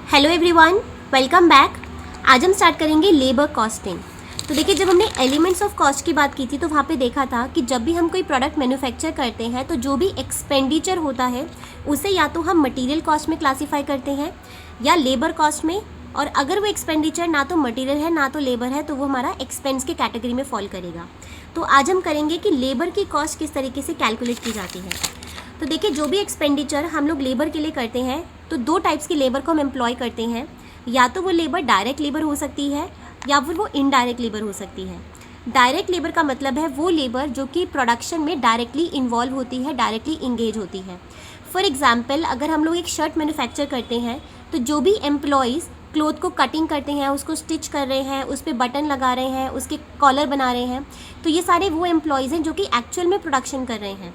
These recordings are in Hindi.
Hello everyone, welcome back. आज हम स्टार्ट करेंगे लेबर कॉस्टिंग। तो देखिए, जब हमने एलिमेंट्स ऑफ कॉस्ट की बात की थी तो वहाँ पे देखा था कि जब भी हम कोई प्रोडक्ट मैन्युफैक्चर करते हैं तो जो भी एक्सपेंडिचर होता है उसे या तो हम मटेरियल कॉस्ट में क्लासीफाई करते हैं या लेबर कॉस्ट में, और अगर वो एक्सपेंडिचर ना तो मटेरियल है ना तो लेबर है तो वो हमारा एक्सपेंस के कैटेगरी में फॉल करेगा। तो आज हम करेंगे कि लेबर की कॉस्ट किस तरीके से कैलकुलेट की जाती है। तो देखिए, जो भी एक्सपेंडिचर हम लोग लेबर के लिए करते हैं तो दो टाइप्स की लेबर को हम एम्प्लॉय करते हैं। या तो वो लेबर डायरेक्ट लेबर हो सकती है या फिर वो इनडायरेक्ट लेबर हो सकती है। डायरेक्ट लेबर का मतलब है वो लेबर जो कि प्रोडक्शन में डायरेक्टली इन्वॉल्व होती है, डायरेक्टली इंगेज होती है। फॉर एग्जाम्पल, अगर हम लोग एक शर्ट मैन्युफैक्चर करते हैं तो जो भी एम्प्लॉयज़ क्लोथ को कटिंग करते हैं, उसको स्टिच कर रहे हैं, उस पर बटन लगा रहे हैं, उसके कॉलर बना रहे हैं, तो ये सारे वो एम्प्लॉयज़ हैं जो कि एक्चुअल में प्रोडक्शन कर रहे हैं।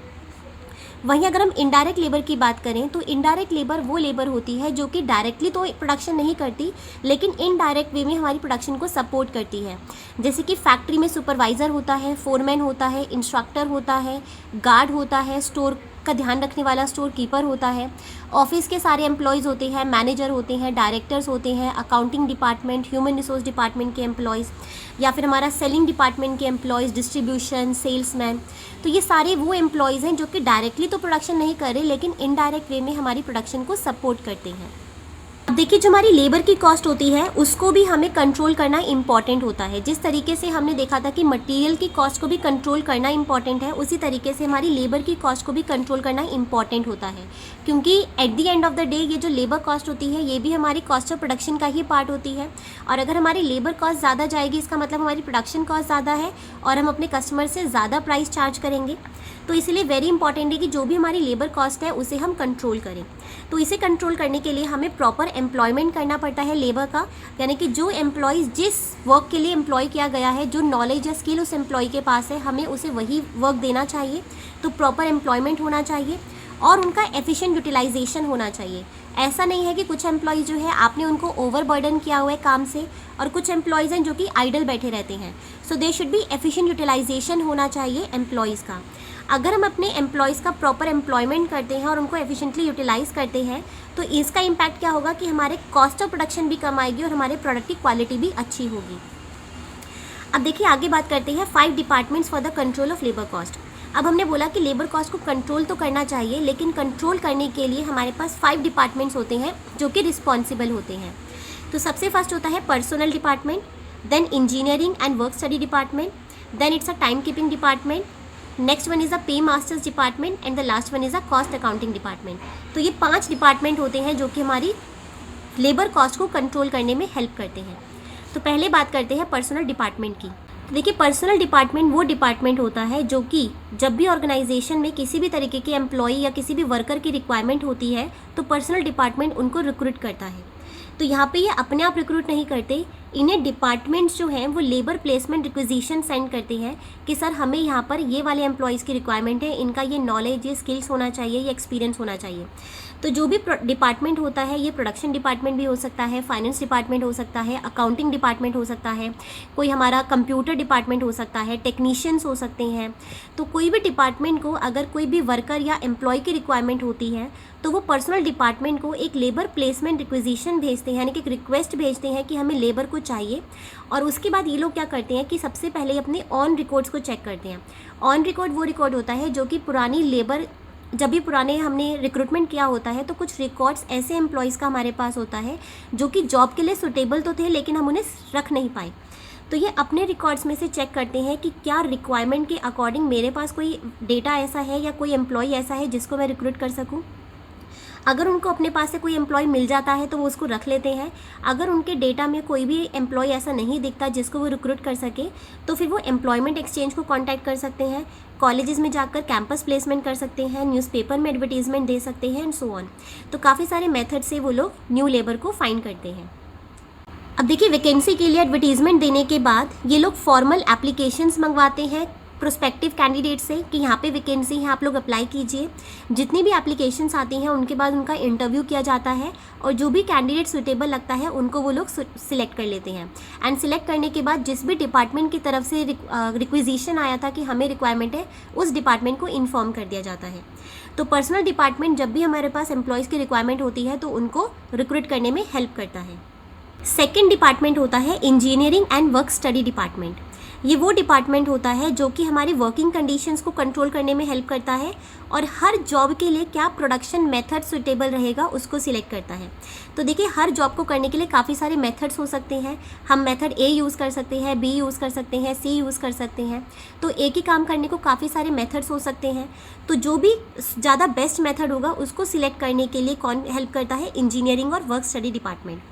वहीं अगर हम इनडायरेक्ट लेबर की बात करें तो इनडायरेक्ट लेबर वो लेबर होती है जो कि डायरेक्टली तो प्रोडक्शन नहीं करती लेकिन इनडायरेक्ट वे में हमारी प्रोडक्शन को सपोर्ट करती है। जैसे कि फैक्ट्री में सुपरवाइज़र होता है, फोरमैन होता है, इंस्ट्रक्टर होता है, गार्ड होता है, स्टोर का ध्यान रखने वाला स्टोर कीपर होता है, ऑफिस के सारे एम्प्लॉयज़ होते हैं, मैनेजर होते हैं, डायरेक्टर्स होते हैं, accounting department, human resource department के एम्प्लॉयज़, या फिर हमारा सेलिंग डिपार्टमेंट के एम्प्लॉयज़, डिस्ट्रीब्यूशन, सेल्समैन। तो ये सारे वो एम्प्लॉयज़ हैं जो कि डायरेक्टली तो प्रोडक्शन नहीं कर रहे लेकिन इनडायरेक्ट वे में हमारी प्रोडक्शन को सपोर्ट करते हैं। अब देखिए, जो हमारी लेबर की कॉस्ट होती है उसको भी हमें कंट्रोल करना इंपॉर्टेंट होता है। जिस तरीके से हमने देखा था कि मटेरियल की कॉस्ट को भी कंट्रोल करना इंपॉर्टेंट है, उसी तरीके से हमारी लेबर की कॉस्ट को भी कंट्रोल करना इंपॉर्टेंट होता है। क्योंकि at the end of the day ये जो लेबर कॉस्ट होती है ये भी हमारी कॉस्ट ऑफ प्रोडक्शन का ही पार्ट होती है। और अगर हमारी लेबर कॉस्ट ज़्यादा जाएगी इसका मतलब हमारी प्रोडक्शन कॉस्ट ज़्यादा है और हम अपने कस्टमर से ज़्यादा प्राइस चार्ज करेंगे। तो इसीलिए वेरी इंपॉर्टेंट है कि जो भी हमारी लेबर कॉस्ट है उसे हम कंट्रोल करें। तो इसे कंट्रोल करने के लिए हमें प्रॉपर एम्प्लॉयमेंट करना पड़ता है लेबर का, यानी कि जो एम्प्लॉयज़ जिस वर्क के लिए एम्प्लॉय किया गया है, जो नॉलेज या स्किल उस एम्प्लॉय के पास है, हमें उसे वही वर्क देना चाहिए। तो प्रॉपर एम्प्लॉयमेंट होना चाहिए और उनका एफिशिएंट यूटिलाइजेशन होना चाहिए। ऐसा नहीं है कि कुछ एम्प्लॉयज़ जो है आपने उनको ओवरबर्डन किया हुआ है काम से और कुछ एम्प्लॉयज़ हैं जो कि आइडल बैठे रहते हैं। So they should be efficient utilization होना चाहिए एम्प्लॉयज़ का। अगर हम अपने एम्प्लॉयज़ का प्रॉपर एम्प्लॉयमेंट करते हैं और उनको एफिशिएंटली यूटिलाइज़ करते हैं तो इसका इम्पैक्ट क्या होगा कि हमारे कॉस्ट ऑफ प्रोडक्शन भी कम आएगी और हमारे प्रोडक्ट की क्वालिटी भी अच्छी होगी। अब देखिए, आगे बात करते हैं 5 departments for the control of labour cost. अब हमने बोला कि लेबर कॉस्ट को कंट्रोल तो करना चाहिए लेकिन कंट्रोल करने के लिए हमारे पास 5 डिपार्टमेंट्स होते हैं जो कि रिस्पॉन्सिबल होते हैं। तो सबसे फर्स्ट होता है personnel department, then engineering and work study department, then it's a time keeping department, next one is a pay masters department and the last one is a cost accounting department. तो ये 5 डिपार्टमेंट होते हैं जो कि हमारी लेबर कॉस्ट को कंट्रोल करने में हेल्प करते हैं। तो पहले बात करते हैं पर्सनल डिपार्टमेंट की। तो देखिए, पर्सनल डिपार्टमेंट वो डिपार्टमेंट होता है जो कि जब भी ऑर्गेनाइजेशन में किसी भी तरीके के एम्प्लॉय या किसी भी वर्कर की रिक्वायरमेंट होती है तो पर्सनल डिपार्टमेंट उनको रिक्रूट करता है। तो यहाँ पे ये अपने आप रिक्रूट नहीं करते, इन्हें डिपार्टमेंट्स जो हैं वो लेबर प्लेसमेंट रिक्विजिशन सेंड करते हैं कि सर हमें यहाँ पर ये वाले एम्प्लॉयज़ की रिक्वायरमेंट है, इनका ये नॉलेज, ये स्किल्स होना चाहिए, ये एक्सपीरियंस होना चाहिए। तो जो भी डिपार्टमेंट होता है, ये प्रोडक्शन डिपार्टमेंट भी हो सकता है, फाइनेंस डिपार्टमेंट हो सकता है, अकाउंटिंग डिपार्टमेंट हो सकता है, कोई हमारा कंप्यूटर डिपार्टमेंट हो सकता है, टेक्नीशियंस हो सकते हैं। तो कोई भी डिपार्टमेंट को अगर कोई भी वर्कर या एम्प्लॉय की रिक्वायरमेंट होती है तो वो पर्सनल डिपार्टमेंट को एक लेबर प्लेसमेंट रिक्विजिशन भेजते हैं, यानी कि एक रिक्वेस्ट भेजते हैं कि हमें लेबर को चाहिए। और उसके बाद ये लोग क्या करते हैं कि सबसे पहले अपने ऑन रिकॉर्ड्स को चेक करते हैं। ऑन रिकॉर्ड वो रिकॉर्ड होता है जो कि पुरानी लेबर, जब भी पुराने हमने रिक्रूटमेंट किया होता है तो कुछ रिकॉर्ड्स ऐसे एम्प्लॉयज़ का हमारे पास होता है जो कि जॉब के लिए सुटेबल तो थे लेकिन हम उन्हें रख नहीं पाए। तो ये अपने रिकॉर्ड्स में से चेक करते हैं कि क्या रिक्वायरमेंट के अकॉर्डिंग मेरे पास कोई डेटा ऐसा है या कोई एम्प्लॉय ऐसा है जिसको मैं रिक्रूट कर सकूँ। अगर उनको अपने पास से कोई एम्प्लॉय मिल जाता है तो वो उसको रख लेते हैं। अगर उनके डेटा में कोई भी एम्प्लॉय ऐसा नहीं दिखता जिसको वो रिक्रूट कर सके तो फिर वो एम्प्लॉयमेंट एक्सचेंज को कांटेक्ट कर सकते हैं, कॉलेजेस में जाकर कैंपस प्लेसमेंट कर सकते हैं, न्यूज़पेपर में एडवर्टीजमेंट दे सकते हैं एंड सो ऑन। तो काफ़ी सारे मेथड से वो लोग न्यू लेबर को फाइंड करते हैं। अब देखिए, वैकेंसी के लिए एडवर्टीजमेंट देने के बाद ये लोग फॉर्मल एप्लीकेशंस मंगवाते हैं प्रोस्पेक्टिव कैंडिडेट से कि यहाँ पे वैकेंसी है, आप लोग अप्लाई कीजिए। जितनी भी एप्लीकेशंस आती हैं उनके बाद उनका इंटरव्यू किया जाता है और जो भी कैंडिडेट सुटेबल लगता है उनको वो लोग सिलेक्ट कर लेते हैं। एंड सिलेक्ट करने के बाद जिस भी डिपार्टमेंट की तरफ से रिक्विजिशन आया था कि हमें रिक्वायरमेंट है, उस डिपार्टमेंट को इन्फॉर्म कर दिया जाता है। तो पर्सनल डिपार्टमेंट जब भी हमारे पास एम्प्लॉयज़ की रिक्वायरमेंट होती है तो उनको रिक्रूट करने में हेल्प करता है। सेकेंड डिपार्टमेंट होता है engineering and work study department. ये वो डिपार्टमेंट होता है जो कि हमारी वर्किंग कंडीशंस को कंट्रोल करने में हेल्प करता है और हर जॉब के लिए क्या प्रोडक्शन मेथड सुटेबल रहेगा उसको सिलेक्ट करता है। तो देखिए, हर जॉब को करने के लिए काफ़ी सारे मेथड्स हो सकते हैं। हम मेथड ए यूज़ कर सकते हैं, बी यूज़ कर सकते हैं, सी यूज़ कर सकते हैं। तो एक ही काम करने को काफ़ी सारे मेथड्स हो सकते हैं। तो जो भी ज़्यादा बेस्ट मेथड होगा उसको सिलेक्ट करने के लिए कौन हेल्प करता है? इंजीनियरिंग और वर्क स्टडी डिपार्टमेंट।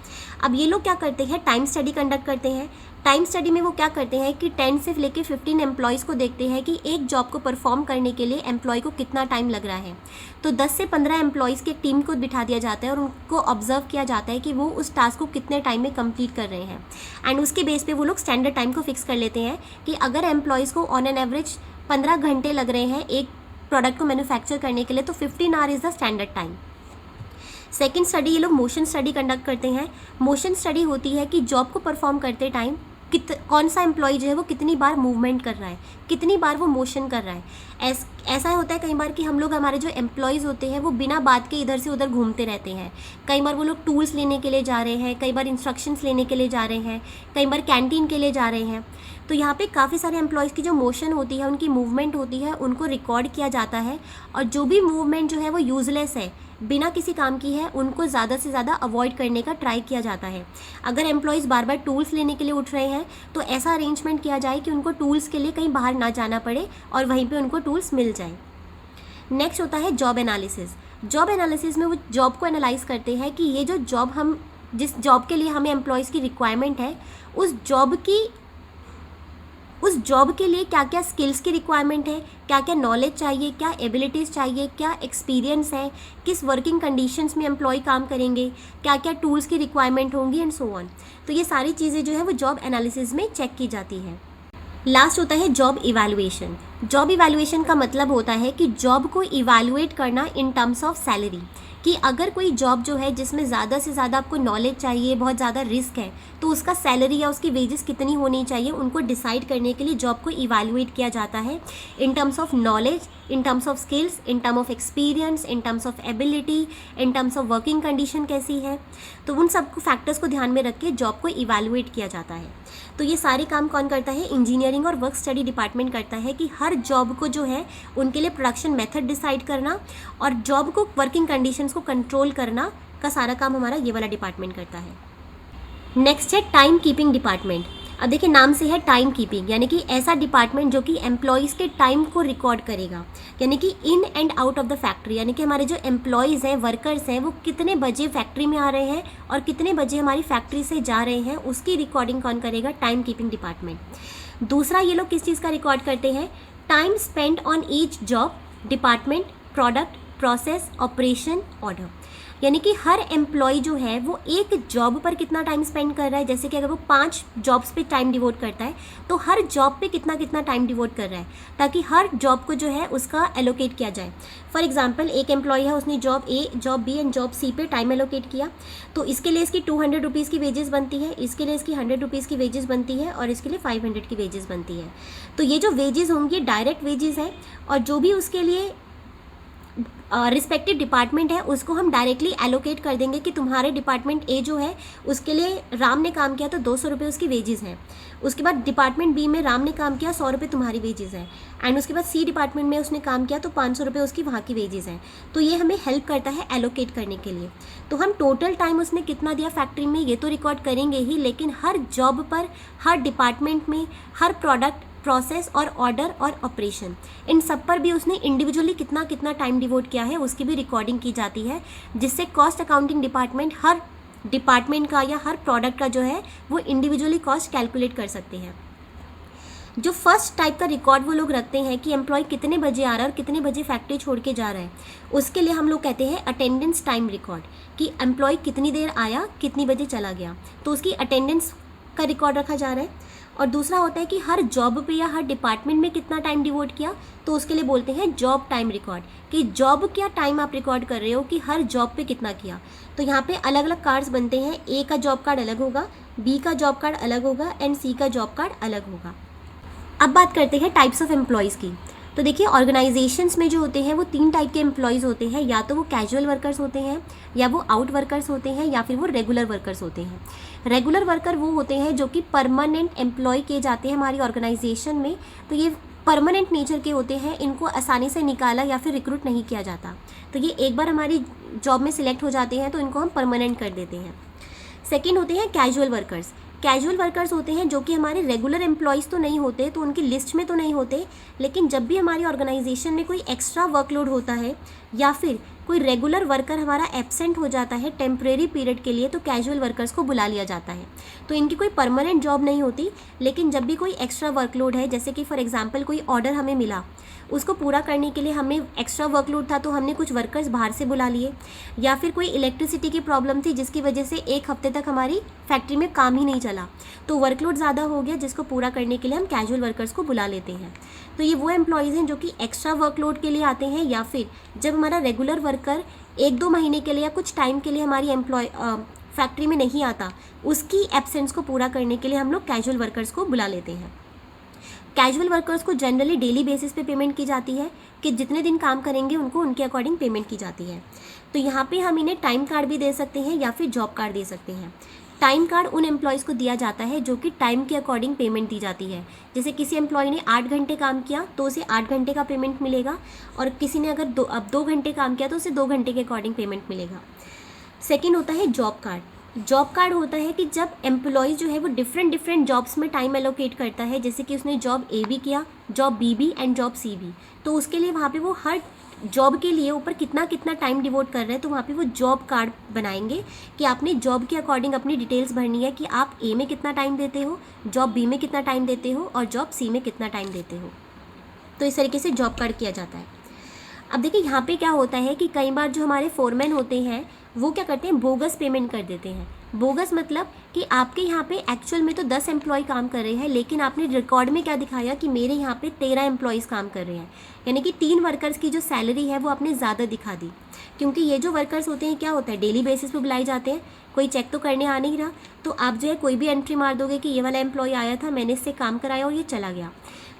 अब ये लोग क्या करते हैं? टाइम स्टडी कंडक्ट करते हैं। टाइम स्टडी में वो क्या करते हैं कि 10 से लेकर 15 एम्प्लॉयज़ को देखते हैं कि एक जॉब को परफॉर्म करने के लिए एम्प्लॉय को कितना टाइम लग रहा है। तो 10 से 15 एम्प्लॉयज़ की एक टीम को बिठा दिया जाता है और उनको ऑब्जर्व किया जाता है कि वो उस टास्क को कितने टाइम में कंप्लीट कर रहे हैं। एंड उसके बेस पे वो लोग स्टैंडर्ड टाइम को फिक्स कर लेते हैं कि अगर एम्प्लॉयज़ को ऑन एन एवरेज 15 घंटे लग रहे हैं एक प्रोडक्ट को मैन्युफैक्चर करने के लिए, तो 15 our is the standard time. Second study ये लोग मोशन स्टडी कंडक्ट करते हैं। मोशन स्टडी होती है कि जॉब को परफॉर्म करते टाइम कौन सा एम्प्लॉय जो है वो कितनी बार मूवमेंट कर रहा है, कितनी बार वो मोशन कर रहा है। ऐसा होता है कई बार कि हम लोग, हमारे जो एम्प्लॉयज़ होते हैं वो बिना बात के इधर से उधर घूमते रहते हैं। कई बार वो लोग टूल्स लेने के लिए जा रहे हैं, कई बार इंस्ट्रक्शंस लेने के लिए जा रहे हैं, कई बार कैंटीन के लिए जा रहे हैं। तो यहाँ पे काफ़ी सारे एम्प्लॉयज़ की जो मोशन होती है, उनकी मूवमेंट होती है, उनको रिकॉर्ड किया जाता है। और जो भी मूवमेंट जो है वो यूज़लेस है, बिना किसी काम की है, उनको ज़्यादा से ज़्यादा अवॉइड करने का ट्राई किया जाता है। अगर एम्प्लॉयज़ बार बार टूल्स लेने के लिए उठ रहे हैं तो ऐसा अरेंजमेंट किया जाए कि उनको टूल्स के लिए कहीं बाहर ना जाना पड़े और वहीं पे उनको टूल्स मिल जाए। नेक्स्ट होता है जॉब एनालिसिस। जॉब एनालिसिस में वो जॉब को एनालाइज करते हैं कि ये जो जॉब जिस जॉब के लिए हमें एम्प्लॉयज़ की रिक्वायरमेंट है, उस जॉब के लिए क्या क्या स्किल्स की रिक्वायरमेंट है, क्या क्या नॉलेज चाहिए, क्या एबिलिटीज़ चाहिए, क्या एक्सपीरियंस है, किस वर्किंग कंडीशंस में एम्प्लॉय काम करेंगे, क्या क्या टूल्स की रिक्वायरमेंट होंगी एंड सो ऑन। तो ये सारी चीज़ें जो है वो जॉब एनालिसिस में चेक की जाती है। लास्ट होता है जॉब इवैल्यूएशन। जॉब इवैल्यूएशन का मतलब होता है कि जॉब को इवैल्यूएट करना इन टर्म्स ऑफ सैलरी, कि अगर कोई जॉब जो है जिसमें ज़्यादा से ज़्यादा आपको नॉलेज चाहिए, बहुत ज़्यादा रिस्क है, तो उसका सैलरी या उसकी वेजेस कितनी होनी चाहिए, उनको डिसाइड करने के लिए जॉब को इवैल्यूएट किया जाता है in terms of knowledge, in terms of skills, in term of experience, in terms of ability, in terms of working condition कैसी है। तो उन सब फैक्टर्स को ध्यान में रख के जॉब को इवैल्यूएट किया जाता है। तो ये सारे काम कौन करता है? इंजीनियरिंग और वर्क स्टडी डिपार्टमेंट करता है कि हर जॉब को जो है उनके लिए प्रोडक्शन मेथड डिसाइड करना और जॉब को वर्किंग कंडीशंस को कंट्रोल करना का सारा काम हमारा ये वाला डिपार्टमेंट करता है। नेक्स्ट है टाइम कीपिंग डिपार्टमेंट। अब देखिए, नाम से है टाइम कीपिंग, यानी कि ऐसा डिपार्टमेंट जो कि एम्प्लॉयज़ के टाइम को रिकॉर्ड करेगा, यानी कि in and out of the factory, यानी कि हमारे जो एम्प्लॉयज़ हैं, वर्कर्स हैं, वो कितने बजे फैक्ट्री में आ रहे हैं और कितने बजे हमारी फैक्ट्री से जा रहे हैं, उसकी रिकॉर्डिंग कौन करेगा? Time keeping department. दूसरा, ये लोग किस चीज़ का रिकॉर्ड करते हैं? Time spend on each job, department, product, process, operation, order. यानी कि हर एम्प्लॉय जो है वो एक जॉब पर कितना टाइम स्पेंड कर रहा है। जैसे कि अगर वो 5 जॉब्स पे टाइम डिवोट करता है तो हर जॉब पे कितना कितना टाइम डिवोट कर रहा है, ताकि हर जॉब को जो है उसका एलोकेट किया जाए। फॉर एग्जांपल, एक एम्प्लॉय है, उसने job A, job B and job C पे टाइम एलोकेट किया, तो इसके लिए इसकी 200 रुपीज़ की वेजेस बनती है, इसके लिए इसकी 100 रुपीज़ की वेजेस बनती है और इसके लिए 500 की वेजेस बनती है। तो ये जो वेजेस होंगी डायरेक्ट वेजेस है और जो भी उसके लिए रिस्पेक्टिव डिपार्टमेंट है उसको हम डायरेक्टली एलोकेट कर देंगे कि तुम्हारे डिपार्टमेंट ए जो है उसके लिए राम ने काम किया तो 200 रुपये उसकी वेजेस हैं। उसके बाद डिपार्टमेंट बी में राम ने काम किया, 100 रुपये तुम्हारी वेजेस हैं। एंड उसके बाद सी डिपार्टमेंट में उसने काम किया तो 500 रुपये उसकी वहाँ की वेजेस हैं। तो ये हमें हेल्प करता है एलोकेट करने के लिए। तो हम टोटल टाइम उसने कितना दिया फैक्ट्री में ये तो रिकॉर्ड करेंगे ही, लेकिन हर जॉब पर, हर डिपार्टमेंट में, हर प्रोडक्ट, प्रोसेस और ऑर्डर और ऑपरेशन, इन सब पर भी उसने इंडिविजुअली कितना कितना टाइम डिवोट किया है उसकी भी रिकॉर्डिंग की जाती है, जिससे कॉस्ट अकाउंटिंग डिपार्टमेंट हर डिपार्टमेंट का या हर प्रोडक्ट का जो है वो इंडिविजुअली कॉस्ट कैलकुलेट कर सकते हैं। जो फर्स्ट टाइप का रिकॉर्ड वो लोग रखते हैं कि एम्प्लॉय कितने बजे आ रहा है और कितने बजे फैक्ट्री छोड़ के जा रहा है, उसके लिए हम लोग कहते हैं अटेंडेंस टाइम रिकॉर्ड, कि एम्प्लॉय कितनी देर आया, कितनी बजे चला गया, तो उसकी अटेंडेंस का रिकॉर्ड रखा जा रहा है। और दूसरा होता है कि हर जॉब पे या हर डिपार्टमेंट में कितना टाइम डिवोट किया, तो उसके लिए बोलते हैं जॉब टाइम रिकॉर्ड, कि जॉब क्या टाइम आप रिकॉर्ड कर रहे हो कि हर जॉब पे कितना किया। तो यहाँ पे अलग अलग कार्ड्स बनते हैं, ए का जॉब कार्ड अलग होगा, बी का जॉब कार्ड अलग होगा एंड सी का जॉब कार्ड अलग होगा। अब बात करते हैं टाइप्स ऑफ एम्प्लॉयज़ की। तो देखिए ऑर्गेनाइजेशंस में जो होते हैं वो 3 टाइप के एम्प्लॉयज़ होते हैं, या तो वो कैजुअल वर्कर्स होते हैं, या वो आउट वर्कर्स होते हैं, या फिर वो रेगुलर वर्कर्स होते हैं। रेगुलर वर्कर वो होते हैं जो कि परमानेंट एम्प्लॉय किए जाते हैं हमारी ऑर्गेनाइजेशन में। तो ये परमानेंट नेचर के होते हैं, इनको आसानी से निकाला या फिर रिक्रूट नहीं किया जाता। तो ये एक बार हमारी जॉब में सिलेक्ट हो जाते हैं तो इनको हम परमानेंट कर देते हैं। सेकेंड होते हैं कैजुअल वर्कर्स। कैजुअल वर्कर्स होते हैं जो कि हमारे रेगुलर एम्प्लॉयज़ तो नहीं होते, तो उनकी लिस्ट में तो नहीं होते, लेकिन जब भी हमारी ऑर्गेनाइजेशन में कोई एक्स्ट्रा वर्कलोड होता है या फिर कोई रेगुलर वर्कर हमारा एब्सेंट हो जाता है टेम्परेरी पीरियड के लिए, तो कैजुअल वर्कर्स को बुला लिया जाता है। तो इनकी कोई परमानेंट जॉब नहीं होती, लेकिन जब भी कोई एक्स्ट्रा वर्कलोड है, जैसे कि फॉर एग्जांपल कोई ऑर्डर हमें मिला, उसको पूरा करने के लिए हमें एक्स्ट्रा वर्कलोड था तो हमने कुछ वर्कर्स बाहर से बुला लिए, या फिर कोई इलेक्ट्रिसिटी की प्रॉब्लम थी जिसकी वजह से 1 हफ्ते तक हमारी फैक्ट्री में काम ही नहीं चला, तो वर्कलोड ज़्यादा हो गया, जिसको पूरा करने के लिए हम कैजुअल वर्कर्स को बुला लेते हैं। तो ये वो एम्प्लॉयज़ हैं जो कि एक्स्ट्रा वर्कलोड के लिए आते हैं, या फिर जब हमारा रेगुलर वर्कर 1-2 महीने के लिए या कुछ टाइम के लिए हमारी फैक्ट्री में नहीं आता, उसकी एब्सेंस को पूरा करने के लिए हम लोग कैजुअल वर्कर्स को बुला लेते हैं। कैजुअल वर्कर्स को जनरली डेली बेसिस पे पेमेंट की जाती है, कि जितने दिन काम करेंगे उनको उनके अकॉर्डिंग पेमेंट की जाती है। तो यहाँ पे हम इन्हें टाइम कार्ड भी दे सकते हैं या फिर जॉब कार्ड दे सकते हैं। टाइम कार्ड उन एम्प्लॉयज़ को दिया जाता है जो कि टाइम के अकॉर्डिंग पेमेंट दी जाती है। जैसे किसी एम्प्लॉय ने 8 घंटे काम किया तो उसे 8 घंटे का पेमेंट मिलेगा, और किसी ने अगर 2 घंटे काम किया तो उसे 2 घंटे के अकॉर्डिंग पेमेंट मिलेगा। सेकेंड होता है जॉब कार्ड। जॉब कार्ड होता है कि जब एम्प्लॉय जो है वो डिफरेंट जॉब्स में टाइम एलोकेट करता है, जैसे कि उसने जॉब ए भी किया, जॉब बी भी एंड जॉब सी भी, तो उसके लिए वहाँ पे वो हर जॉब के लिए ऊपर कितना कितना टाइम डिवोट कर रहे हैं, तो वहाँ पे वो जॉब कार्ड बनाएंगे कि आपने जॉब के अकॉर्डिंग अपनी डिटेल्स भरनी है कि आप ए में कितना टाइम देते हो, जॉब बी में कितना टाइम देते हो और जॉब सी में कितना टाइम देते हो। तो इस तरीके से जॉब कार्ड किया जाता है। अब देखिए यहाँ पे क्या होता है कि कई बार जो हमारे फोरमैन होते हैं वो क्या करते हैं, बोगस पेमेंट कर देते हैं। बोगस मतलब कि आपके यहाँ पे एक्चुअल में तो 10 एम्प्लॉय काम कर रहे हैं, लेकिन आपने रिकॉर्ड में क्या दिखाया कि मेरे यहाँ पे 13 एम्प्लॉयज़ काम कर रहे हैं, यानी कि 3 वर्कर्स की जो सैलरी है वो आपने ज़्यादा दिखा दी। क्योंकि ये जो वर्कर्स होते हैं क्या होता है, डेली बेसिस पे बुलाए जाते हैं, कोई चेक तो करने आ नहीं रहा, तो आप जो है कोई भी एंट्री मार दोगे कि ये वाला एम्प्लॉय आया था, मैंने इससे काम कराया और ये चला गया।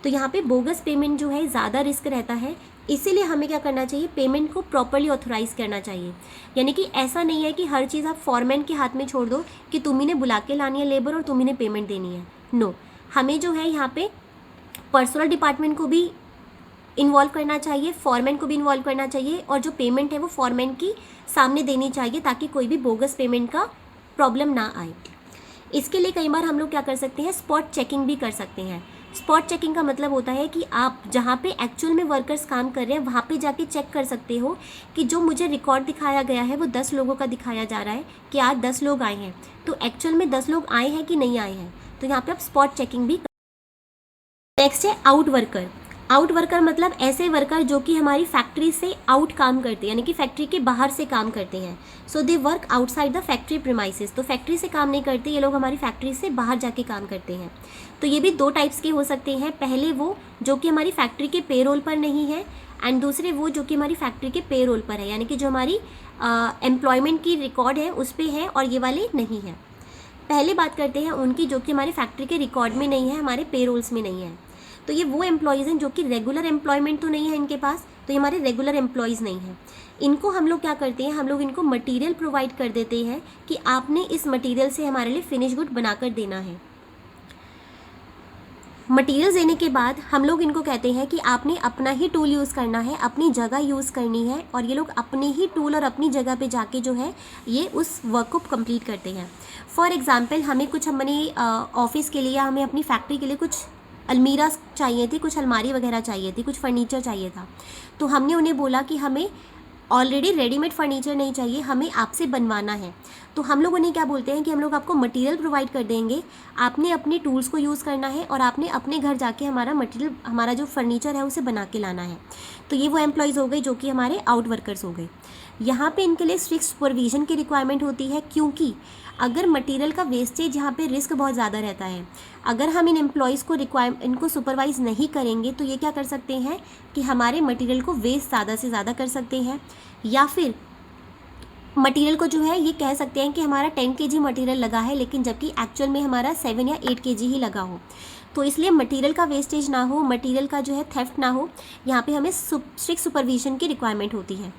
तो यहाँ पे बोगस पेमेंट जो है ज़्यादा रिस्क रहता है, इसीलिए हमें क्या करना चाहिए, पेमेंट को प्रॉपर्ली ऑथोराइज़ करना चाहिए। यानी कि ऐसा नहीं है कि हर चीज़ आप फॉरमैन के हाथ में छोड़ दो कि तुम्ही ने बुला के लानी है लेबर और तुम्ही ने पेमेंट देनी है। नो, हमें जो है यहाँ पे पर्सनल डिपार्टमेंट को भी इन्वॉल्व करना चाहिए, फॉरमैन को भी इन्वॉल्व करना चाहिए, और जो पेमेंट है वो फॉरमैन की सामने देनी चाहिए ताकि कोई भी बोगस पेमेंट का प्रॉब्लम ना आए। इसके लिए कई बार हम लोग क्या कर सकते हैं, स्पॉट चेकिंग भी कर सकते हैं। स्पॉट चेकिंग का मतलब होता है कि आप जहाँ पे एक्चुअल में वर्कर्स काम कर रहे हैं वहाँ पे जाके चेक कर सकते हो कि जो मुझे रिकॉर्ड दिखाया गया है वो 10 लोगों का दिखाया जा रहा है कि आज 10 लोग आए हैं, तो एक्चुअल में 10 लोग आए हैं कि नहीं आए हैं। तो यहाँ पे आप स्पॉट चेकिंग भी। नेक्स्ट है आउट वर्कर। आउट वर्कर मतलब ऐसे वर्कर जो कि हमारी फैक्ट्री से आउट काम करते हैं, यानी कि फैक्ट्री के बाहर से काम करते हैं। So they work outside the factory premises. तो फैक्ट्री से काम नहीं करते ये लोग, हमारी फैक्ट्री से बाहर जाके काम करते हैं। तो ये भी 2 टाइप्स के हो सकते हैं। पहले वो जो कि हमारी फैक्ट्री के पेरोल पर नहीं है, एंड दूसरे वो जो कि हमारी फैक्ट्री के पेरोल पर है, यानी कि जो हमारी एम्प्लॉयमेंट की रिकॉर्ड है उस पर है और ये वाले नहीं है। पहले बात करते हैं उनकी जो कि हमारी फैक्ट्री के रिकॉर्ड में नहीं है, हमारे पेरोल्स में नहीं है। तो ये वो एम्प्लॉयज़ हैं जो कि रेगुलर एम्प्लॉयमेंट तो नहीं है इनके पास, तो ये हमारे रेगुलर एम्प्लॉयज़ नहीं हैं। इनको हम लोग क्या करते हैं, हम लोग इनको मटेरियल प्रोवाइड कर देते हैं कि आपने इस मटेरियल से हमारे लिए फिनिश गुड बनाकर देना है। मटेरियल देने के बाद हम लोग इनको कहते हैं कि आपने अपना ही टूल यूज़ करना है, अपनी जगह यूज़ करनी है, और ये लोग अपने ही टूल और अपनी जगह पे जाके जो है ये उस वर्क को कंप्लीट करते हैं। फॉर एग्जांपल हमें कुछ हमारी ऑफिस के लिए या हमें अपनी फैक्ट्री के लिए कुछ अलमीरा चाहिए थी, कुछ अलमारी वगैरह चाहिए थी, कुछ फर्नीचर चाहिए था, तो हमने उन्हें बोला कि हमें ऑलरेडी रेडीमेड फर्नीचर नहीं चाहिए, हमें आपसे बनवाना है। तो हम लोग उन्हें क्या बोलते हैं कि हम लोग आपको मटेरियल प्रोवाइड कर देंगे, आपने अपने टूल्स को यूज़ करना है और आपने अपने घर जाके हमारा मटेरियल, हमारा जो फर्नीचर है उसे बना के लाना है। तो ये वो एम्प्लॉयज़ हो गए जो कि हमारे आउट वर्कर्स हो गए। यहाँ पे इनके लिए स्ट्रिक्ट सुपरविजन की रिक्वायरमेंट होती है, क्योंकि अगर मटेरियल का वेस्टेज यहाँ पे रिस्क बहुत ज़्यादा रहता है। अगर हम इन एम्प्लॉयज़ को इनको सुपरवाइज़ नहीं करेंगे तो ये क्या कर सकते हैं कि हमारे मटेरियल को वेस्ट ज़्यादा से ज़्यादा कर सकते हैं, या फिर मटेरियल को जो है ये कह सकते हैं कि हमारा 10 kg मटेरियल लगा है लेकिन जबकि एक्चुअल में हमारा 7 या 8 kg ही लगा हो। तो इसलिए मटेरियल का वेस्टेज ना हो, मटेरियल का जो है थेफ्ट ना हो, यहाँ पे हमें स्ट्रिक्ट सुपरविजन की रिक्वायरमेंट होती है।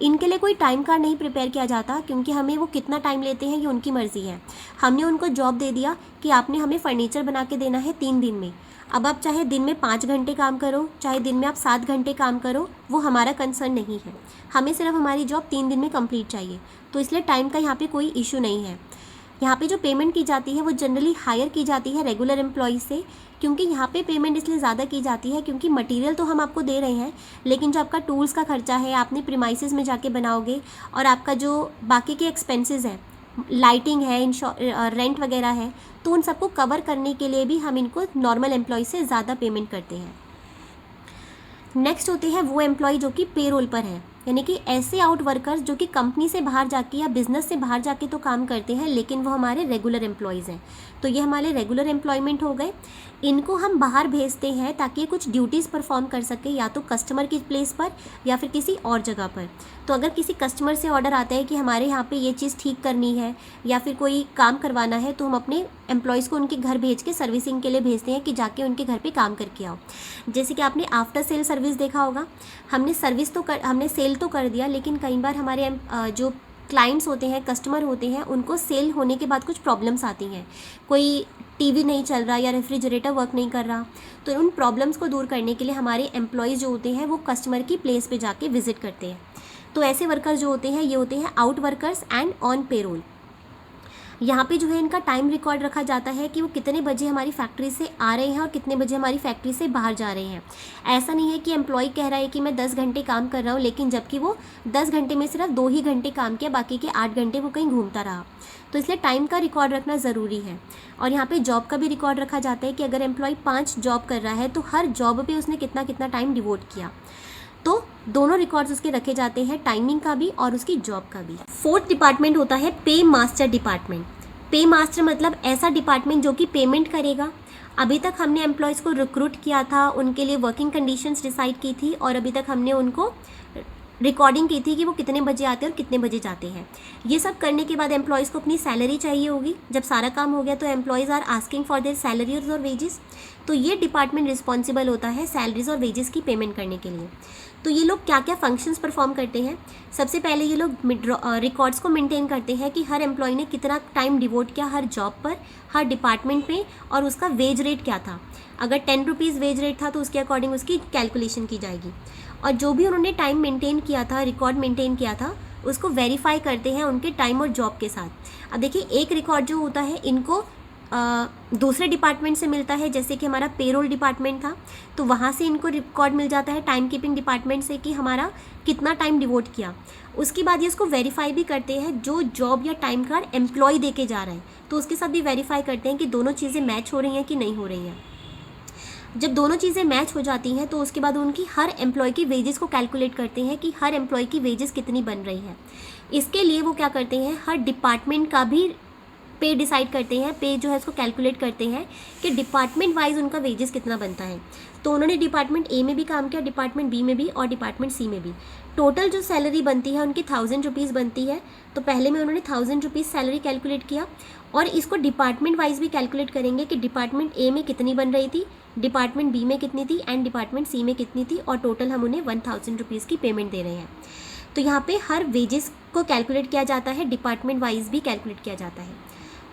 इनके लिए कोई टाइम कार्ड नहीं प्रिपेयर किया जाता, क्योंकि हमें वो कितना टाइम लेते हैं ये उनकी मर्ज़ी है। हमने उनको जॉब दे दिया कि आपने हमें फ़र्नीचर बना के देना है 3 दिन में। अब आप चाहे दिन में 5 घंटे काम करो, चाहे दिन में आप 7 घंटे काम करो, वो हमारा कंसर्न नहीं है। हमें सिर्फ हमारी जॉब 3 दिन में कंप्लीट चाहिए। तो इसलिए टाइम का यहाँ पे कोई इशू नहीं है। यहाँ पे जो पेमेंट की जाती है वो जनरली हायर की जाती है रेगुलर एम्प्लॉयज़ से, क्योंकि यहाँ पे पेमेंट इसलिए ज़्यादा की जाती है क्योंकि मटेरियल तो हम आपको दे रहे हैं, लेकिन जो आपका टूल्स का खर्चा है, आपने प्रीमाइसेस में जाके बनाओगे, और आपका जो बाकी के एक्सपेंसेस हैं, लाइटिंग है, रेंट वगैरह है, तो उन सबको कवर करने के लिए भी हम इनको नॉर्मल एम्प्लॉय से ज़्यादा पेमेंट करते हैं। नेक्स्ट होते हैं वो एम्प्लॉय जो कि पेरोल पर है, यानी कि ऐसे आउट वर्कर्स जो कि कंपनी से बाहर जाके या बिजनेस से बाहर जाके तो काम करते हैं, लेकिन वो हमारे रेगुलर एम्प्लॉयज़ हैं। तो ये हमारे रेगुलर एम्प्लॉयमेंट हो गए। इनको हम बाहर भेजते हैं ताकि ये कुछ ड्यूटीज़ परफॉर्म कर सके, या तो कस्टमर की प्लेस पर या फिर किसी और जगह पर। तो अगर किसी कस्टमर से ऑर्डर आता है कि हमारे यहाँ पे ये चीज़ ठीक करनी है या फिर कोई काम करवाना है, तो हम अपने एम्प्लॉयज़ को उनके घर भेज के सर्विसिंग के लिए भेजते हैं कि जाके उनके घर पे काम करके आओ। जैसे कि आपने आफ्टर सेल सर्विस देखा होगा, हमने सेल तो कर दिया, लेकिन कई बार हमारे जो क्लाइंट्स होते हैं, कस्टमर होते हैं, उनको सेल होने के बाद कुछ प्रॉब्लम्स आती हैं। कोई टीवी नहीं चल रहा या रेफ्रिजरेटर वर्क नहीं कर रहा, तो उन प्रॉब्लम्स को दूर करने के लिए हमारे एम्प्लॉयज़ जो होते हैं वो कस्टमर की प्लेस पे जाके विजिट करते हैं। तो ऐसे वर्कर्स जो होते हैं ये होते हैं out workers and on payroll. यहाँ पे जो है इनका टाइम रिकॉर्ड रखा जाता है कि वो कितने बजे हमारी फैक्ट्री से आ रहे हैं और कितने बजे हमारी फैक्ट्री से बाहर जा रहे हैं। ऐसा नहीं है कि एम्प्लॉय कह रहा है कि मैं 10 घंटे काम कर रहा हूँ, लेकिन जबकि वो 10 घंटे में सिर्फ 2 ही घंटे काम किया, बाकी के 8 घंटे वो कहीं घूमता रहा। तो इसलिए टाइम का रिकॉर्ड रखना ज़रूरी है। और यहाँ पे जॉब का भी रिकॉर्ड रखा जाता है कि अगर एम्प्लॉय 5 जॉब कर रहा है तो हर जॉब पे उसने कितना कितना टाइम डिवोट किया। तो दोनों रिकॉर्ड्स उसके रखे जाते हैं, टाइमिंग का भी और उसकी जॉब का भी। 4th डिपार्टमेंट होता है पे मास्टर डिपार्टमेंट। पे मास्टर मतलब ऐसा डिपार्टमेंट जो कि पेमेंट करेगा। अभी तक हमने एम्प्लॉयज़ को रिक्रूट किया था, उनके लिए वर्किंग कंडीशंस डिसाइड की थी, और अभी तक हमने उनको रिकॉर्डिंग की थी कि वो कितने बजे आते हैं और कितने बजे जाते हैं। ये सब करने के बाद एम्प्लॉयज़ को अपनी सैलरी चाहिए होगी। जब सारा काम हो गया तो employees are asking for their salaries और वेजेस। तो ये डिपार्टमेंट रिस्पॉन्सिबल होता है सैलरीज और वेजेस की पेमेंट करने के लिए। तो ये लोग क्या क्या फंक्शंस परफॉर्म करते हैं? सबसे पहले ये लोग रिकॉर्ड्स को मेंटेन करते हैं कि हर एम्प्लॉय ने कितना टाइम डिवोट किया हर जॉब पर, हर डिपार्टमेंट में, और उसका वेज रेट क्या था। अगर 10 रुपीज़ वेज रेट था तो उसके अकॉर्डिंग उसकी कैलकुलेशन की जाएगी। और जो भी उन्होंने टाइम मेंटेन किया था, रिकॉर्ड मेंटेन किया था, उसको वेरीफाई करते हैं उनके टाइम और जॉब के साथ। अब देखिए, एक रिकॉर्ड जो होता है इनको दूसरे डिपार्टमेंट से मिलता है, जैसे कि हमारा पेरोल डिपार्टमेंट था तो वहाँ से इनको रिकॉर्ड मिल जाता है टाइम कीपिंग डिपार्टमेंट से कि हमारा कितना टाइम डिवोट किया। उसके बाद ये इसको वेरीफाई भी करते हैं, जो जॉब या टाइम कार्ड एम्प्लॉय दे के जा रहे हैं तो उसके साथ भी वेरीफाई करते हैं कि दोनों चीज़ें मैच हो रही हैं कि नहीं हो रही हैं। जब दोनों चीज़ें मैच हो जाती हैं तो उसके बाद उनकी हर एम्प्लॉय की वेजेस को कैलकुलेट करते हैं कि हर एम्प्लॉय की वेजेस कितनी बन रही है। इसके लिए वो क्या करते हैं, हर डिपार्टमेंट का भी पे डिसाइड करते हैं, पे जो है उसको कैलकुलेट करते हैं कि डिपार्टमेंट वाइज उनका वेजेस कितना बनता है। तो उन्होंने डिपार्टमेंट ए में भी काम किया, डिपार्टमेंट बी में भी और डिपार्टमेंट सी में भी। टोटल जो सैलरी बनती है उनकी 1000 रुपीज़ बनती है। तो पहले में उन्होंने 1000 रुपीज़ सैलरी कैलकुलेट किया, और इसको डिपार्टमेंट वाइज भी कैलकुलेट करेंगे कि डिपार्टमेंट ए में कितनी बन रही थी, डिपार्टमेंट बी में कितनी थी एंड डिपार्टमेंट सी में कितनी थी, और टोटल हम उन्हें 1000 रुपीज़ की पेमेंट दे रहे हैं। तो यहाँ पे हर वेजेस को कैलकुलेट किया जाता है, डिपार्टमेंट वाइज भी कैलकुलेट किया जाता है।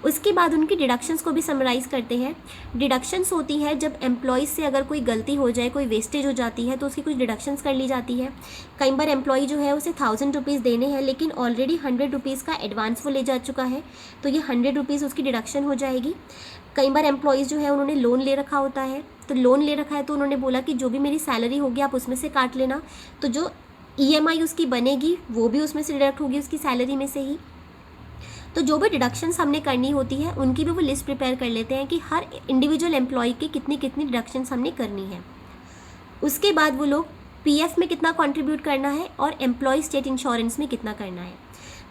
उसके बाद उनकी डिडक्शंस को भी समराइज करते हैं। डिडक्शंस होती है जब एम्प्लॉयज़ से अगर कोई गलती हो जाए, कोई वेस्टेज हो जाती है तो उसकी कुछ डिडक्शंस कर ली जाती है। कई बार एम्प्लॉय जो है उसे 1000 रुपीज़ देने हैं, लेकिन ऑलरेडी 100 रुपीज़ का एडवांस वो ले जा चुका है, तो ये 100 रुपीज़ उसकी डिडक्शन हो जाएगी। कई बार एम्प्लॉयज़ जो है उन्होंने लोन ले रखा होता है, तो लोन ले रखा है तो उन्होंने बोला कि जो भी मेरी सैलरी होगी आप उसमें से काट लेना, तो जो EMI उसकी बनेगी वो भी उसमें से डिडक्ट होगी उसकी सैलरी में से ही। तो जो भी डिडक्शंस हमने करनी होती है उनकी भी वो लिस्ट प्रिपेयर कर लेते हैं कि हर इंडिविजुअल एम्प्लॉय के कितनी कितनी डिडक्शंस हमने करनी है। उसके बाद वो लोग पीएफ में कितना कंट्रीब्यूट करना है और एम्प्लॉय स्टेट इंश्योरेंस में कितना करना है।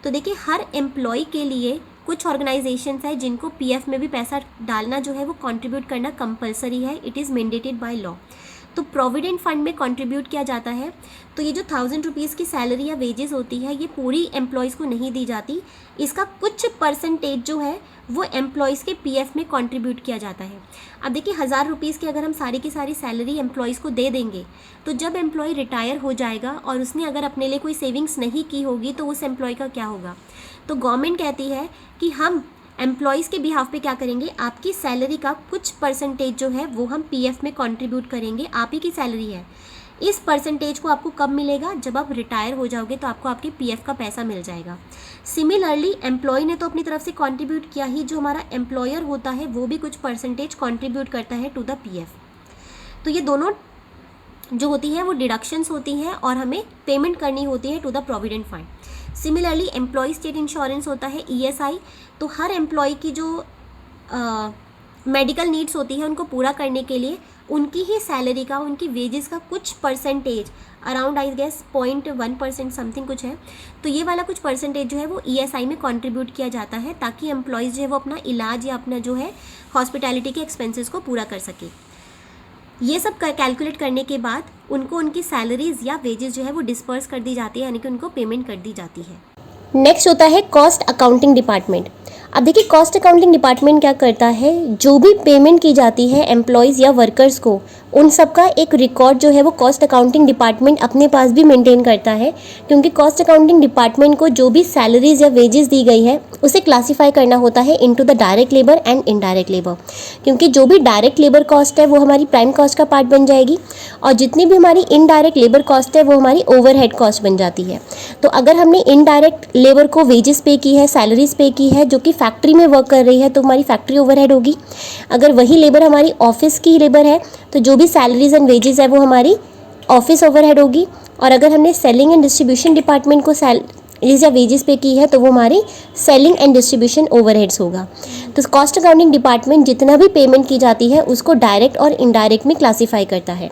तो देखिए हर एम्प्लॉय के लिए कुछ ऑर्गेनाइजेशंस है जिनको पीएफ में भी पैसा डालना जो है वो कंट्रीब्यूट करना कंपलसरी है, it is mandated by law. तो प्रोविडेंट फंड में कंट्रीब्यूट किया जाता है। तो ये जो 1000 रुपीज़ की सैलरी या वेजेस होती है ये पूरी एम्प्लॉयज़ को नहीं दी जाती, इसका कुछ परसेंटेज जो है वो एम्प्लॉयज़ के पीएफ में कंट्रीब्यूट किया जाता है। अब देखिए 1000 रुपीज़ की अगर हम सारी की सारी सैलरी एम्प्लॉयज़ को दे देंगे तो जब एम्प्लॉय रिटायर हो जाएगा और उसने अगर अपने लिए कोई सेविंग्स नहीं की होगी तो उस एम्प्लॉय का क्या होगा। तो गवर्नमेंट कहती है कि हम एम्प्लॉयज़ के बिहाफ पे क्या करेंगे, आपकी सैलरी का कुछ परसेंटेज जो है वो हम पीएफ में कंट्रीब्यूट करेंगे, आप ही की सैलरी है। इस परसेंटेज को आपको कब मिलेगा, जब आप रिटायर हो जाओगे तो आपको आपके पीएफ का पैसा मिल जाएगा। सिमिलरली एम्प्लॉय ने तो अपनी तरफ से कंट्रीब्यूट किया ही, जो हमारा एम्प्लॉयर होता है वो भी कुछ परसेंटेज कंट्रीब्यूट करता है टू द पीएफ। तो ये दोनों जो होती हैं वो डिडक्शंस होती हैं और हमें पेमेंट करनी होती है to the provident fund. Similarly employee state insurance होता है ईएसआई। तो हर एम्प्लॉय की जो मेडिकल नीड्स होती है उनको पूरा करने के लिए उनकी ही सैलरी का, उनकी वेजेस का कुछ percentage, around I guess 0.1% something कुछ है, तो ये वाला कुछ परसेंटेज जो है वो ईएसआई में कंट्रीब्यूट किया जाता है ताकि एम्प्लॉयज़ जो है वो अपना इलाज या अपना जो है हॉस्पिटैलिटी के एक्सपेंसेस को पूरा कर सके। ये सब कैलकुलेट करने के बाद उनको उनकी सैलरीज या वेजेस जो है वो डिस्पर्स कर दी जाती है, यानी कि उनको पेमेंट कर दी जाती है। नेक्स्ट होता है कॉस्ट अकाउंटिंग डिपार्टमेंट। अब देखिए कॉस्ट अकाउंटिंग डिपार्टमेंट क्या करता है, जो भी पेमेंट की जाती है एम्प्लॉयज़ या वर्कर्स को उन सब का एक रिकॉर्ड जो है वो कॉस्ट अकाउंटिंग डिपार्टमेंट अपने पास भी मेंटेन करता है, क्योंकि कॉस्ट अकाउंटिंग डिपार्टमेंट को जो भी सैलरीज या वेजेस दी गई है उसे क्लासीफाई करना होता है into the direct labour and indirect labour, क्योंकि जो भी डायरेक्ट लेबर कॉस्ट है वो हमारी प्राइम कॉस्ट का पार्ट बन जाएगी और जितनी भी हमारी इनडायरेक्ट लेबर कॉस्ट है वो हमारी ओवरहेड कॉस्ट बन जाती है। तो अगर हमने इनडायरेक्ट लेबर को वेजेस पे की है, सैलरीज पे की है जो कि फैक्ट्री में वर्क कर रही है तो हमारी फैक्ट्री ओवरहेड होगी। अगर वही लेबर हमारी ऑफिस की लेबर है तो जो भी सैलरीज एंड वेजेस है वो हमारी ऑफिस ओवरहेड होगी। और अगर हमने सेलिंग एंड डिस्ट्रीब्यूशन डिपार्टमेंट को सैलरीज या वेजेस पे की है तो वो हमारी सेलिंग एंड डिस्ट्रीब्यूशन ओवरहेड्स होगा। तो कॉस्ट अकाउंटिंग डिपार्टमेंट जितना भी पेमेंट की जाती है उसको डायरेक्ट और इनडायरेक्ट में क्लासीफाई करता है।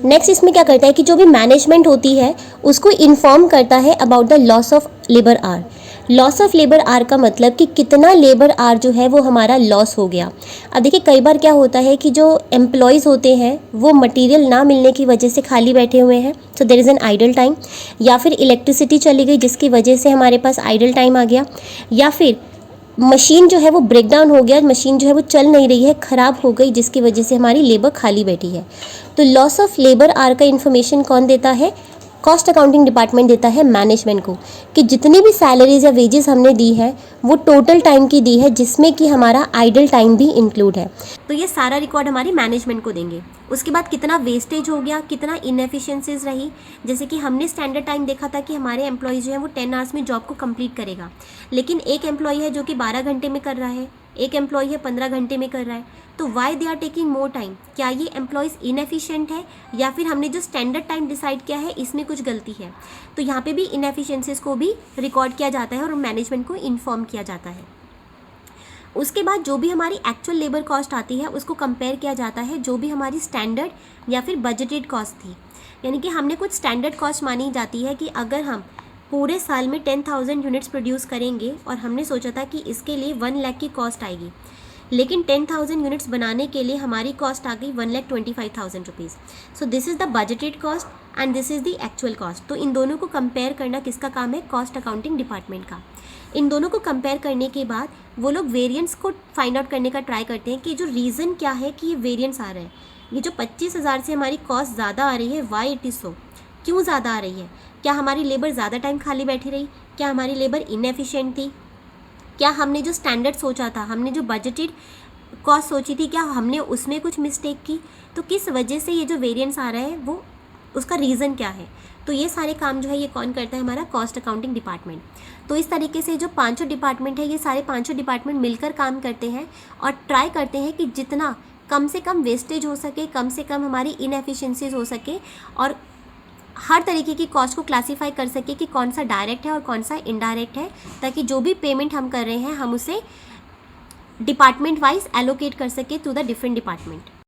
नेक्स्ट इसमें क्या करता है कि जो भी मैनेजमेंट होती है उसको इन्फॉर्म करता है about the loss of labour our. Loss of labour our का मतलब कि कितना लेबर आवर जो है वो हमारा लॉस हो गया। अब देखिए कई बार क्या होता है कि जो एम्प्लॉयज़ होते हैं वो मटेरियल ना मिलने की वजह से खाली बैठे हुए हैं, so there is an idle time, या फिर इलेक्ट्रिसिटी चली गई जिसकी वजह से हमारे पास आइडल टाइम आ गया, या फिर मशीन जो है वो ब्रेक डाउन हो गया, मशीन जो है वो चल नहीं रही है, ख़राब हो गई जिसकी वजह से हमारी लेबर खाली बैठी है। तो लॉस ऑफ लेबर आवर का इन्फॉर्मेशन कौन देता है, कॉस्ट अकाउंटिंग डिपार्टमेंट देता है मैनेजमेंट को, कि जितनी भी सैलरीज या वेजेस हमने दी है वो टोटल टाइम की दी है जिसमें कि हमारा आइडल टाइम भी इंक्लूड है। तो ये सारा रिकॉर्ड हमारी मैनेजमेंट को देंगे। उसके बाद कितना वेस्टेज हो गया, कितना इनएफिशिएंसीज रही, जैसे कि हमने स्टैंडर्ड टाइम देखा था कि हमारे एम्प्लॉयज़ जो है वो 10 आवर्स में जॉब को कंप्लीट करेगा, लेकिन एक एम्प्लॉय है जो कि 12 घंटे में कर रहा है, एक एम्प्लॉय है 15 घंटे में कर रहा है। तो why they are taking more time, क्या ये एम्प्लॉयज़ इनएफिशिएंट है या फिर हमने जो स्टैंडर्ड टाइम डिसाइड किया है इसमें कुछ गलती है। तो यहाँ पे भी इनएफिशिएंसीज को भी रिकॉर्ड किया जाता है और मैनेजमेंट को इन्फॉर्म किया जाता है। उसके बाद जो भी हमारी एक्चुअल लेबर कॉस्ट आती है उसको कंपेयर किया जाता है जो भी हमारी स्टैंडर्ड या फिर बजटेड कॉस्ट थी, यानी कि हमने कुछ स्टैंडर्ड कॉस्ट मानी जाती है कि अगर हम पूरे साल में 10,000 यूनिट्स प्रोड्यूस करेंगे और हमने सोचा था कि इसके लिए 1 लाख की कॉस्ट आएगी, लेकिन 10,000 यूनिट्स बनाने के लिए हमारी कॉस्ट आ गई 1,25,000 rupees. So this is the budgeted cost and this is the actual cost. तो इन दोनों को कंपेयर करना किसका काम है, कॉस्ट अकाउंटिंग डिपार्टमेंट का। इन दोनों को कंपेयर करने के बाद वो लोग वेरिएंस को फाइंड आउट करने का ट्राई करते हैं कि जो रीज़न क्या है कि ये वेरिएंस आ रहा है, ये जो 25,000 से हमारी कॉस्ट ज़्यादा आ रही है, वाई इट इज़ सो, क्यों ज़्यादा आ रही है। क्या हमारी लेबर ज़्यादा टाइम खाली बैठी रही, क्या हमारी लेबर इनएफिशिएंट थी, क्या हमने जो स्टैंडर्ड सोचा था, हमने जो बजटेड कॉस्ट सोची थी, क्या हमने उसमें कुछ मिस्टेक की। तो किस वजह से ये जो वेरिएंस आ रहा है वो उसका रीज़न क्या है। तो ये सारे काम जो है ये कौन करता है, हमारा कॉस्ट अकाउंटिंग डिपार्टमेंट। तो इस तरीके से जो 5 डिपार्टमेंट है ये सारे 5 डिपार्टमेंट मिलकर काम करते हैं और ट्राई करते हैं कि जितना कम से कम वेस्टेज हो सके, कम से कम हमारी इनएफिशिएंसीज हो सके और हर तरीके की कॉस्ट को क्लासीफाई कर सके कि कौन सा डायरेक्ट है और कौन सा इनडायरेक्ट है, ताकि जो भी पेमेंट हम कर रहे हैं हम उसे डिपार्टमेंट वाइज एलोकेट कर सके टू द डिफरेंट डिपार्टमेंट।